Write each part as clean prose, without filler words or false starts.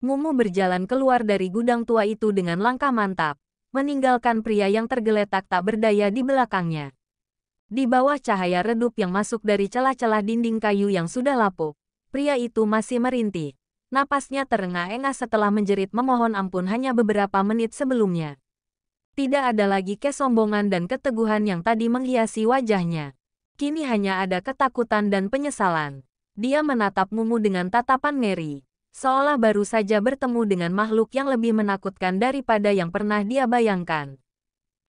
Mumu berjalan keluar dari gudang tua itu dengan langkah mantap, meninggalkan pria yang tergeletak tak berdaya di belakangnya. Di bawah cahaya redup yang masuk dari celah-celah dinding kayu yang sudah lapuk, pria itu masih merintih. Napasnya terengah-engah setelah menjerit memohon ampun hanya beberapa menit sebelumnya. Tidak ada lagi kesombongan dan keteguhan yang tadi menghiasi wajahnya. Kini hanya ada ketakutan dan penyesalan. Dia menatap Mumu dengan tatapan ngeri, seolah baru saja bertemu dengan makhluk yang lebih menakutkan daripada yang pernah dia bayangkan.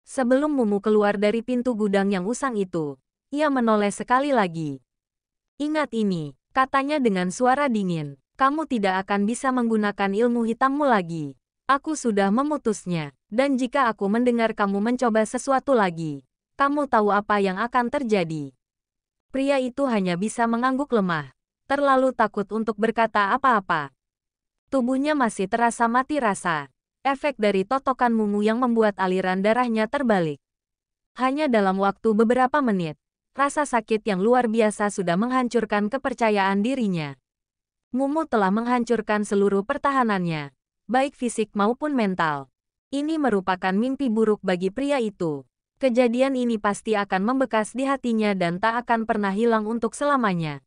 Sebelum Mumu keluar dari pintu gudang yang usang itu, ia menoleh sekali lagi. "Ingat ini," katanya dengan suara dingin. "Kamu tidak akan bisa menggunakan ilmu hitammu lagi. Aku sudah memutusnya, dan jika aku mendengar kamu mencoba sesuatu lagi, kamu tahu apa yang akan terjadi." Pria itu hanya bisa mengangguk lemah, terlalu takut untuk berkata apa-apa. Tubuhnya masih terasa mati rasa. Efek dari totokan Mumu yang membuat aliran darahnya terbalik. Hanya dalam waktu beberapa menit, rasa sakit yang luar biasa sudah menghancurkan kepercayaan dirinya. Mumu telah menghancurkan seluruh pertahanannya, baik fisik maupun mental. Ini merupakan mimpi buruk bagi pria itu. Kejadian ini pasti akan membekas di hatinya dan tak akan pernah hilang untuk selamanya.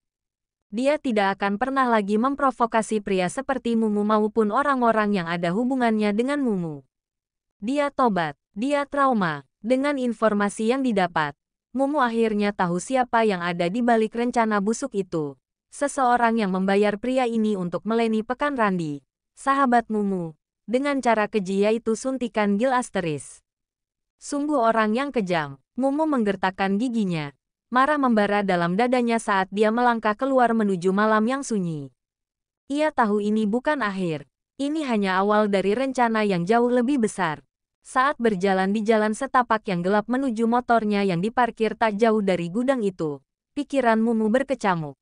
Dia tidak akan pernah lagi memprovokasi pria seperti Mumu maupun orang-orang yang ada hubungannya dengan Mumu. Dia tobat, dia trauma. Dengan informasi yang didapat, Mumu akhirnya tahu siapa yang ada di balik rencana busuk itu. Seseorang yang membayar pria ini untuk meleni Pekan Randi, sahabat Mumu, dengan cara keji yaitu suntikan Gil Asteris. Sungguh orang yang kejam. Mumu menggertakkan giginya. Marah membara dalam dadanya saat dia melangkah keluar menuju malam yang sunyi. Ia tahu ini bukan akhir. Ini hanya awal dari rencana yang jauh lebih besar. Saat berjalan di jalan setapak yang gelap menuju motornya yang diparkir tak jauh dari gudang itu, pikiran Mumu berkecamuk.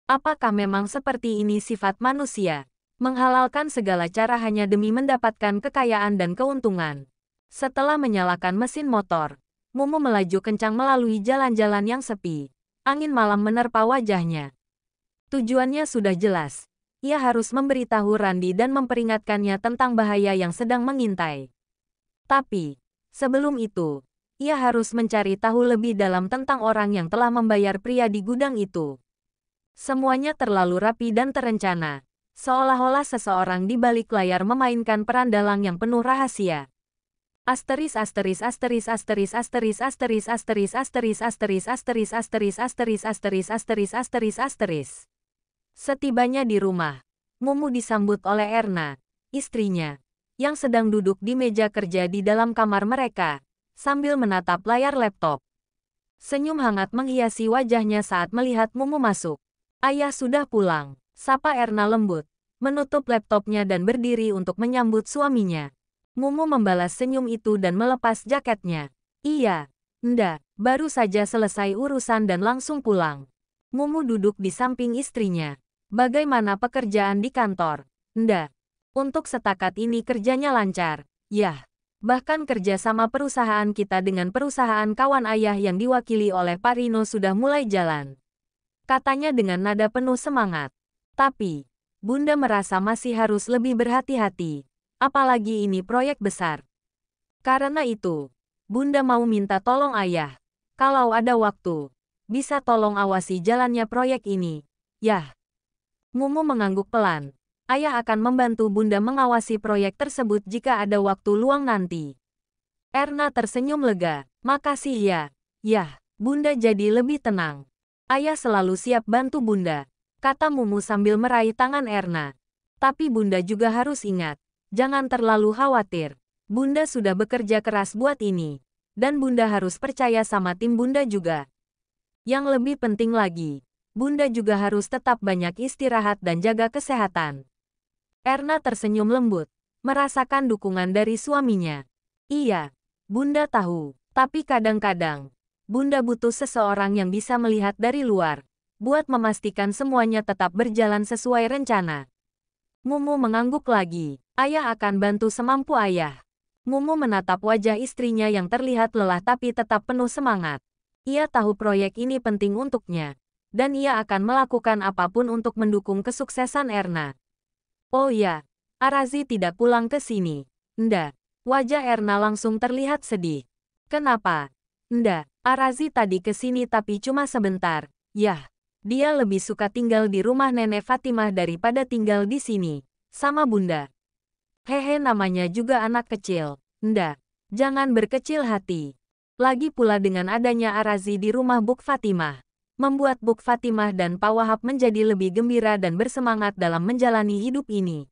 Apakah memang seperti ini sifat manusia? Menghalalkan segala cara hanya demi mendapatkan kekayaan dan keuntungan. Setelah menyalakan mesin motor, Mumu melaju kencang melalui jalan-jalan yang sepi. Angin malam menerpa wajahnya. Tujuannya sudah jelas. Ia harus memberitahu Randi dan memperingatkannya tentang bahaya yang sedang mengintai. Tapi, sebelum itu, ia harus mencari tahu lebih dalam tentang orang yang telah membayar pria di gudang itu. Semuanya terlalu rapi dan terencana, seolah-olah seseorang di balik layar memainkan peran dalang yang penuh rahasia. Asteris asteris asteris asteris asteris asteris asteris asteris asteris asteris asteris asteris asteris asteris asteris asteris. Setibanya di rumah, Mumu disambut oleh Erna, istrinya, yang sedang duduk di meja kerja di dalam kamar mereka, sambil menatap layar laptop. Senyum hangat menghiasi wajahnya saat melihat Mumu masuk. "Ayah sudah pulang," sapa Erna lembut, menutup laptopnya dan berdiri untuk menyambut suaminya. Mumu membalas senyum itu dan melepas jaketnya. "Iya, nda, baru saja selesai urusan dan langsung pulang." Mumu duduk di samping istrinya. "Bagaimana pekerjaan di kantor?" "Nda, untuk setakat ini kerjanya lancar, yah. Bahkan kerja sama perusahaan kita dengan perusahaan kawan ayah yang diwakili oleh Pak Rino sudah mulai jalan," katanya dengan nada penuh semangat. "Tapi, Bunda merasa masih harus lebih berhati-hati. Apalagi ini proyek besar. Karena itu, Bunda mau minta tolong ayah. Kalau ada waktu, bisa tolong awasi jalannya proyek ini, yah." Mumu mengangguk pelan. "Ayah akan membantu Bunda mengawasi proyek tersebut jika ada waktu luang nanti." Erna tersenyum lega. "Makasih ya. Yah, Bunda jadi lebih tenang. Ayah selalu siap bantu Bunda," kata Mumu sambil meraih tangan Erna. "Tapi Bunda juga harus ingat. Jangan terlalu khawatir. Bunda sudah bekerja keras buat ini. Dan Bunda harus percaya sama tim Bunda juga. Yang lebih penting lagi, Bunda juga harus tetap banyak istirahat dan jaga kesehatan." Erna tersenyum lembut, merasakan dukungan dari suaminya. "Iya, Bunda tahu. Tapi kadang-kadang, Bunda butuh seseorang yang bisa melihat dari luar, buat memastikan semuanya tetap berjalan sesuai rencana." Mumu mengangguk lagi. "Ayah akan bantu semampu ayah." Mumu menatap wajah istrinya yang terlihat lelah tapi tetap penuh semangat. Ia tahu proyek ini penting untuknya, dan ia akan melakukan apapun untuk mendukung kesuksesan Erna. "Oh ya, Arazi tidak pulang ke sini. Nda. Wajah Erna langsung terlihat sedih. Kenapa? Nda, Arazi tadi ke sini tapi cuma sebentar. Yah, dia lebih suka tinggal di rumah Nenek Fatimah daripada tinggal di sini. Sama Bunda. Hehe, namanya juga anak kecil. Nda, jangan berkecil hati. Lagi pula dengan adanya Arazi di rumah Buk Fatimah, membuat Buk Fatimah dan Pak Wahab menjadi lebih gembira dan bersemangat dalam menjalani hidup ini.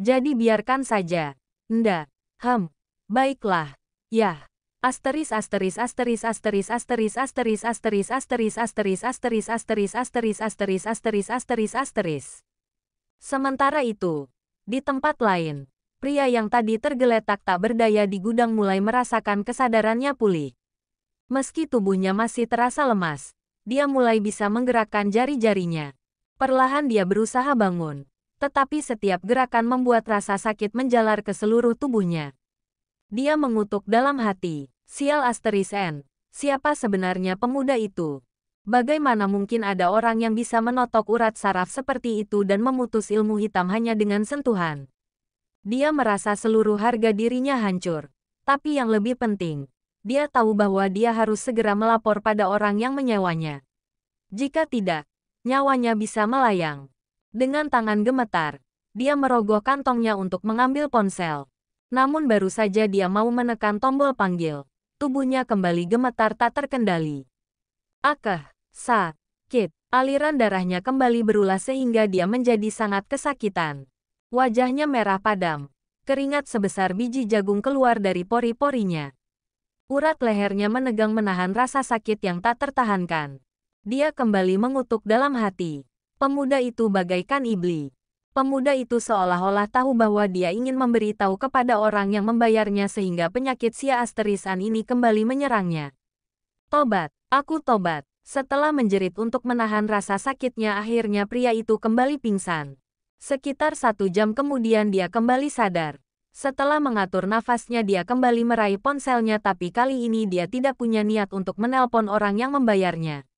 Jadi biarkan saja. Nda, baiklah. Yah. Asteris asteris asteris asteris asteris asteris asteris asteris asteris asteris asteris asteris asteris asteris asteris asteris. Sementara itu, di tempat lain, pria yang tadi tergeletak tak berdaya di gudang mulai merasakan kesadarannya pulih. Meski tubuhnya masih terasa lemas, dia mulai bisa menggerakkan jari-jarinya. Perlahan dia berusaha bangun, tetapi setiap gerakan membuat rasa sakit menjalar ke seluruh tubuhnya. Dia mengutuk dalam hati, sial asteris N, siapa sebenarnya pemuda itu? Bagaimana mungkin ada orang yang bisa menotok urat saraf seperti itu dan memutus ilmu hitam hanya dengan sentuhan? Dia merasa seluruh harga dirinya hancur. Tapi yang lebih penting, dia tahu bahwa dia harus segera melapor pada orang yang menyewanya. Jika tidak, nyawanya bisa melayang. Dengan tangan gemetar, dia merogoh kantongnya untuk mengambil ponsel. Namun baru saja dia mau menekan tombol panggil, tubuhnya kembali gemetar tak terkendali. Sakit. Aliran darahnya kembali berulah sehingga dia menjadi sangat kesakitan. Wajahnya merah padam. Keringat sebesar biji jagung keluar dari pori-porinya. Urat lehernya menegang menahan rasa sakit yang tak tertahankan. Dia kembali mengutuk dalam hati. Pemuda itu bagaikan iblis. Pemuda itu seolah-olah tahu bahwa dia ingin memberitahu kepada orang yang membayarnya sehingga penyakit sia asterisan ini kembali menyerangnya. Tobat, aku tobat. Setelah menjerit untuk menahan rasa sakitnya, akhirnya pria itu kembali pingsan. Sekitar 1 jam kemudian dia kembali sadar. Setelah mengatur nafasnya dia kembali meraih ponselnya tapi kali ini dia tidak punya niat untuk menelpon orang yang membayarnya.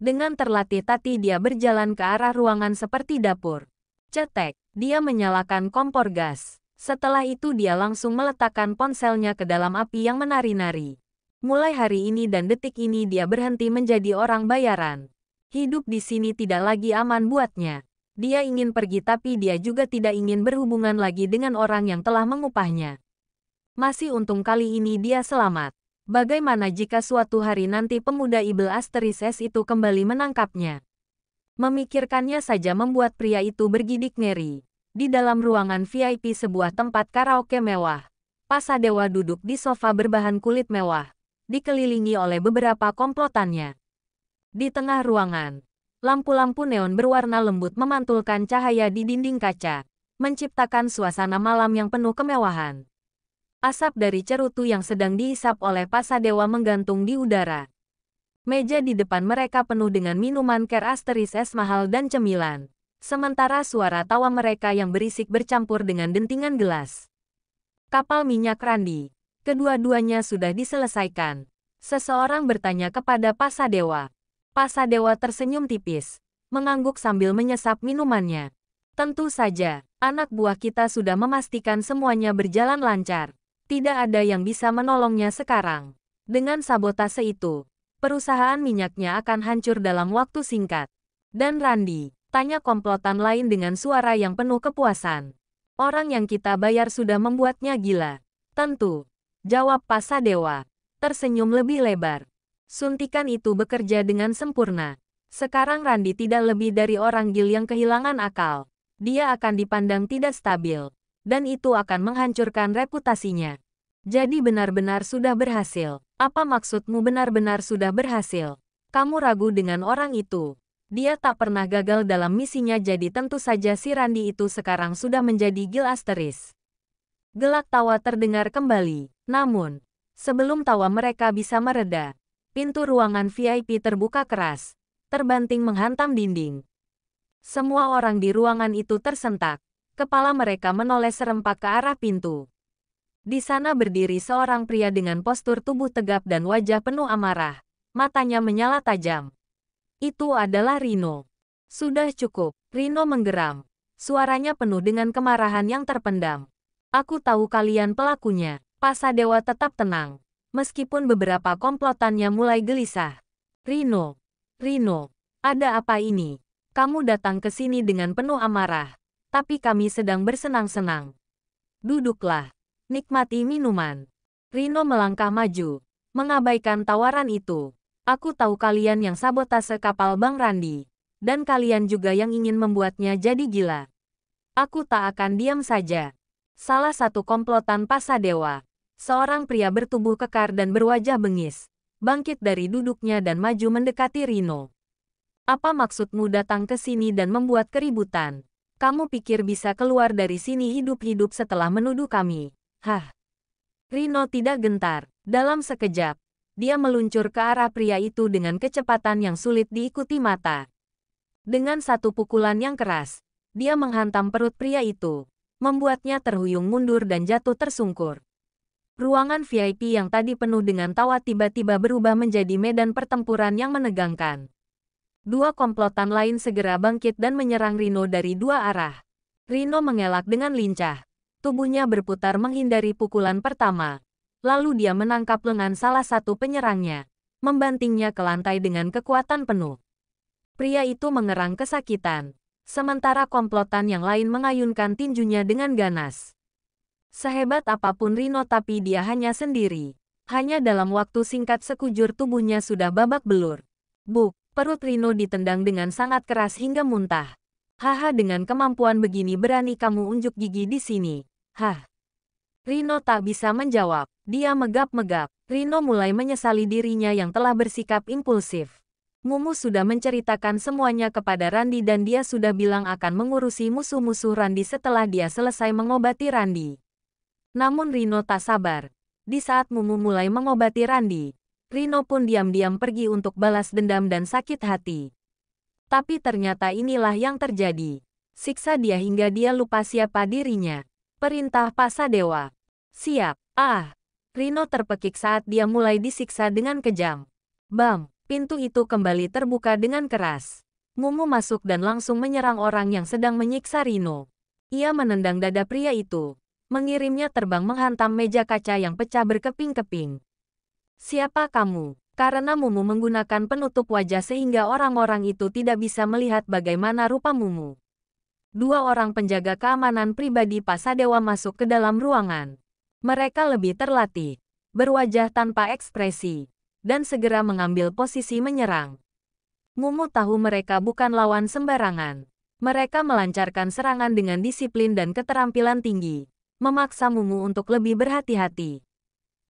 Dengan terlatih tati dia berjalan ke arah ruangan seperti dapur. Cetek, dia menyalakan kompor gas. Setelah itu dia langsung meletakkan ponselnya ke dalam api yang menari-nari. Mulai hari ini dan detik ini dia berhenti menjadi orang bayaran. Hidup di sini tidak lagi aman buatnya. Dia ingin pergi tapi dia juga tidak ingin berhubungan lagi dengan orang yang telah mengupahnya. Masih untung kali ini dia selamat. Bagaimana jika suatu hari nanti pemuda Ibel Asteris S itu kembali menangkapnya? Memikirkannya saja membuat pria itu bergidik ngeri. Di dalam ruangan VIP sebuah tempat karaoke mewah, Pasadewa duduk di sofa berbahan kulit mewah, dikelilingi oleh beberapa komplotannya. Di tengah ruangan, lampu-lampu neon berwarna lembut memantulkan cahaya di dinding kaca, menciptakan suasana malam yang penuh kemewahan. Asap dari cerutu yang sedang dihisap oleh Pasadewa menggantung di udara. Meja di depan mereka penuh dengan minuman Ker Asteris es mahal dan cemilan. Sementara suara tawa mereka yang berisik bercampur dengan dentingan gelas. Kapal minyak Randi. Kedua-duanya sudah diselesaikan. Seseorang bertanya kepada Pasadewa. Pasadewa tersenyum tipis, mengangguk sambil menyesap minumannya. Tentu saja, anak buah kita sudah memastikan semuanya berjalan lancar. Tidak ada yang bisa menolongnya sekarang. Dengan sabotase itu, perusahaan minyaknya akan hancur dalam waktu singkat. Dan Randi, tanya komplotan lain dengan suara yang penuh kepuasan. Orang yang kita bayar sudah membuatnya gila. Tentu, jawab Pasadewa, tersenyum lebih lebar. Suntikan itu bekerja dengan sempurna. Sekarang Randi tidak lebih dari orang gil yang kehilangan akal. Dia akan dipandang tidak stabil. Dan itu akan menghancurkan reputasinya. Jadi benar-benar sudah berhasil. Apa maksudmu benar-benar sudah berhasil? Kamu ragu dengan orang itu. Dia tak pernah gagal dalam misinya jadi tentu saja si Randi itu sekarang sudah menjadi Gil Asteris. Gelak tawa terdengar kembali. Namun, sebelum tawa mereka bisa mereda, pintu ruangan VIP terbuka keras, terbanting menghantam dinding. Semua orang di ruangan itu tersentak. Kepala mereka menoleh serempak ke arah pintu. Di sana berdiri seorang pria dengan postur tubuh tegap dan wajah penuh amarah. Matanya menyala tajam. Itu adalah Rino. Sudah cukup, Rino menggeram. Suaranya penuh dengan kemarahan yang terpendam. Aku tahu kalian pelakunya. Pasadewa tetap tenang, meskipun beberapa komplotannya mulai gelisah. Rino, ada apa ini? Kamu datang ke sini dengan penuh amarah, tapi kami sedang bersenang-senang. Duduklah, nikmati minuman. Rino melangkah maju, mengabaikan tawaran itu. Aku tahu kalian yang sabotase kapal Bang Randi, dan kalian juga yang ingin membuatnya jadi gila. Aku tak akan diam saja. Salah satu komplotan Pasadewa, seorang pria bertubuh kekar dan berwajah bengis, bangkit dari duduknya dan maju mendekati Rino. Apa maksudmu datang ke sini dan membuat keributan? Kamu pikir bisa keluar dari sini hidup-hidup setelah menuduh kami? Hah? Rino tidak gentar. Dalam sekejap, dia meluncur ke arah pria itu dengan kecepatan yang sulit diikuti mata. Dengan satu pukulan yang keras, dia menghantam perut pria itu, membuatnya terhuyung mundur dan jatuh tersungkur. Ruangan VIP yang tadi penuh dengan tawa tiba-tiba berubah menjadi medan pertempuran yang menegangkan. Dua komplotan lain segera bangkit dan menyerang Rino dari dua arah. Rino mengelak dengan lincah. Tubuhnya berputar menghindari pukulan pertama. Lalu dia menangkap lengan salah satu penyerangnya, membantingnya ke lantai dengan kekuatan penuh. Pria itu mengerang kesakitan, sementara komplotan yang lain mengayunkan tinjunya dengan ganas. Sehebat apapun Rino tapi dia hanya sendiri. Hanya dalam waktu singkat sekujur tubuhnya sudah babak belur. Buk, perut Rino ditendang dengan sangat keras hingga muntah. Haha, dengan kemampuan begini berani kamu unjuk gigi di sini. Hah. Rino tak bisa menjawab. Dia megap-megap. Rino mulai menyesali dirinya yang telah bersikap impulsif. Mumu sudah menceritakan semuanya kepada Randi dan dia sudah bilang akan mengurusi musuh-musuh Randi setelah dia selesai mengobati Randi. Namun Rino tak sabar. Di saat Mumu mulai mengobati Randi, Rino pun diam-diam pergi untuk balas dendam dan sakit hati. Tapi ternyata inilah yang terjadi. Siksa dia hingga dia lupa siapa dirinya. Perintah Pasadewa. Siap. Rino terpekik saat dia mulai disiksa dengan kejam. Bam! Pintu itu kembali terbuka dengan keras. Mumu masuk dan langsung menyerang orang yang sedang menyiksa Rino. Ia menendang dada pria itu, mengirimnya terbang menghantam meja kaca yang pecah berkeping-keping. Siapa kamu? Karena Mumu menggunakan penutup wajah sehingga orang-orang itu tidak bisa melihat bagaimana rupa Mumu. Dua orang penjaga keamanan pribadi Pasadewa masuk ke dalam ruangan. Mereka lebih terlatih, berwajah tanpa ekspresi, dan segera mengambil posisi menyerang. Mumu tahu mereka bukan lawan sembarangan. Mereka melancarkan serangan dengan disiplin dan keterampilan tinggi, memaksa Mumu untuk lebih berhati-hati.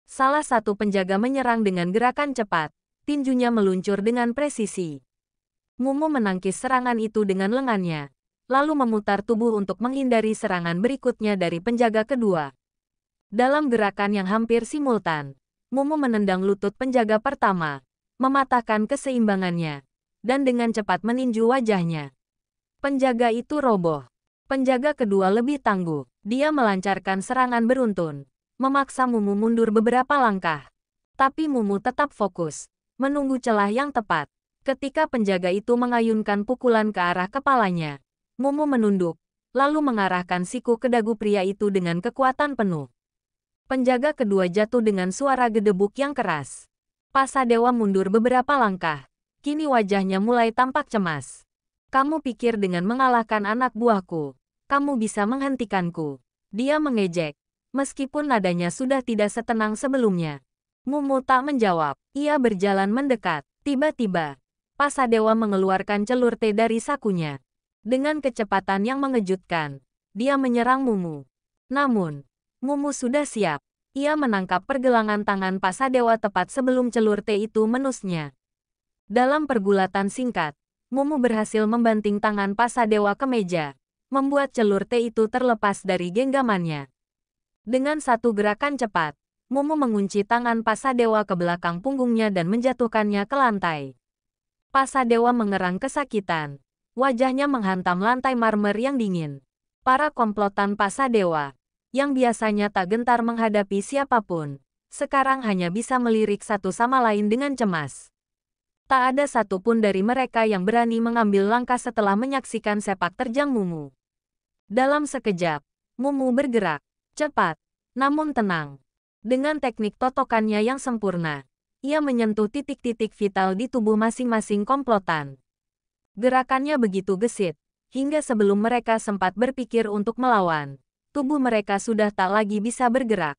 Salah satu penjaga menyerang dengan gerakan cepat, tinjunya meluncur dengan presisi. Mumu menangkis serangan itu dengan lengannya, lalu memutar tubuh untuk menghindari serangan berikutnya dari penjaga kedua. Dalam gerakan yang hampir simultan, Mumu menendang lutut penjaga pertama, mematahkan keseimbangannya, dan dengan cepat meninju wajahnya. Penjaga itu roboh. Penjaga kedua lebih tangguh. Dia melancarkan serangan beruntun, memaksa Mumu mundur beberapa langkah. Tapi Mumu tetap fokus, menunggu celah yang tepat. Ketika penjaga itu mengayunkan pukulan ke arah kepalanya, Mumu menunduk, lalu mengarahkan siku ke dagu pria itu dengan kekuatan penuh. Penjaga kedua jatuh dengan suara gedebuk yang keras. Pasadewa mundur beberapa langkah. Kini wajahnya mulai tampak cemas. Kamu pikir dengan mengalahkan anak buahku, kamu bisa menghentikanku? Dia mengejek, meskipun nadanya sudah tidak setenang sebelumnya. Mumu tak menjawab. Ia berjalan mendekat. Tiba-tiba, Pasadewa mengeluarkan celur teh dari sakunya. Dengan kecepatan yang mengejutkan, dia menyerang Mumu. Namun, Mumu sudah siap. Ia menangkap pergelangan tangan Pasadewa tepat sebelum celur teh itu menusnya. Dalam pergulatan singkat, Mumu berhasil membanting tangan Pasadewa ke meja, membuat celur teh itu terlepas dari genggamannya. Dengan satu gerakan cepat, Mumu mengunci tangan Pasadewa ke belakang punggungnya dan menjatuhkannya ke lantai. Pasadewa mengerang kesakitan. Wajahnya menghantam lantai marmer yang dingin. Para komplotan Pasadewa, yang biasanya tak gentar menghadapi siapapun, sekarang hanya bisa melirik satu sama lain dengan cemas. Tak ada satupun dari mereka yang berani mengambil langkah setelah menyaksikan sepak terjang Mumu. Dalam sekejap, Mumu bergerak, cepat, namun tenang. Dengan teknik totokannya yang sempurna, ia menyentuh titik-titik vital di tubuh masing-masing komplotan. Gerakannya begitu gesit, hingga sebelum mereka sempat berpikir untuk melawan, tubuh mereka sudah tak lagi bisa bergerak.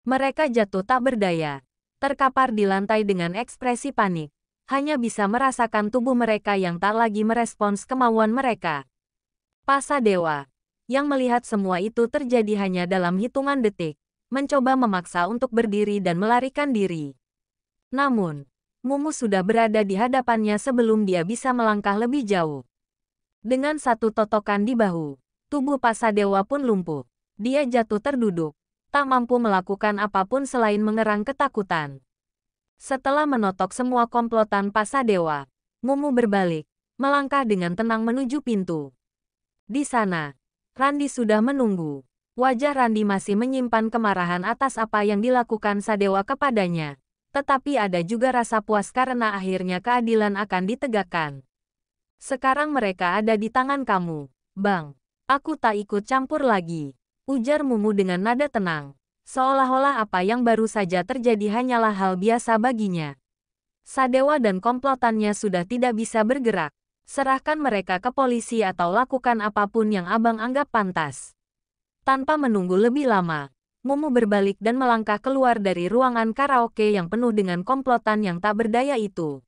Mereka jatuh tak berdaya, terkapar di lantai dengan ekspresi panik, hanya bisa merasakan tubuh mereka yang tak lagi merespons kemauan mereka. Pasadewa, yang melihat semua itu terjadi hanya dalam hitungan detik, mencoba memaksa untuk berdiri dan melarikan diri. Namun, Mumu sudah berada di hadapannya sebelum dia bisa melangkah lebih jauh. Dengan satu totokan di bahu, tubuh Pasadewa pun lumpuh. Dia jatuh terduduk, tak mampu melakukan apapun selain mengerang ketakutan. Setelah menotok semua komplotan Pasadewa, Mumu berbalik, melangkah dengan tenang menuju pintu. Di sana, Randi sudah menunggu. Wajah Randi masih menyimpan kemarahan atas apa yang dilakukan Sadewa kepadanya. Tetapi ada juga rasa puas karena akhirnya keadilan akan ditegakkan. Sekarang mereka ada di tangan kamu, Bang. Aku tak ikut campur lagi, ujar Mumu dengan nada tenang. Seolah-olah apa yang baru saja terjadi hanyalah hal biasa baginya. Sadewa dan komplotannya sudah tidak bisa bergerak. Serahkan mereka ke polisi atau lakukan apapun yang abang anggap pantas. Tanpa menunggu lebih lama, Mumu berbalik dan melangkah keluar dari ruangan karaoke yang penuh dengan komplotan yang tak berdaya itu.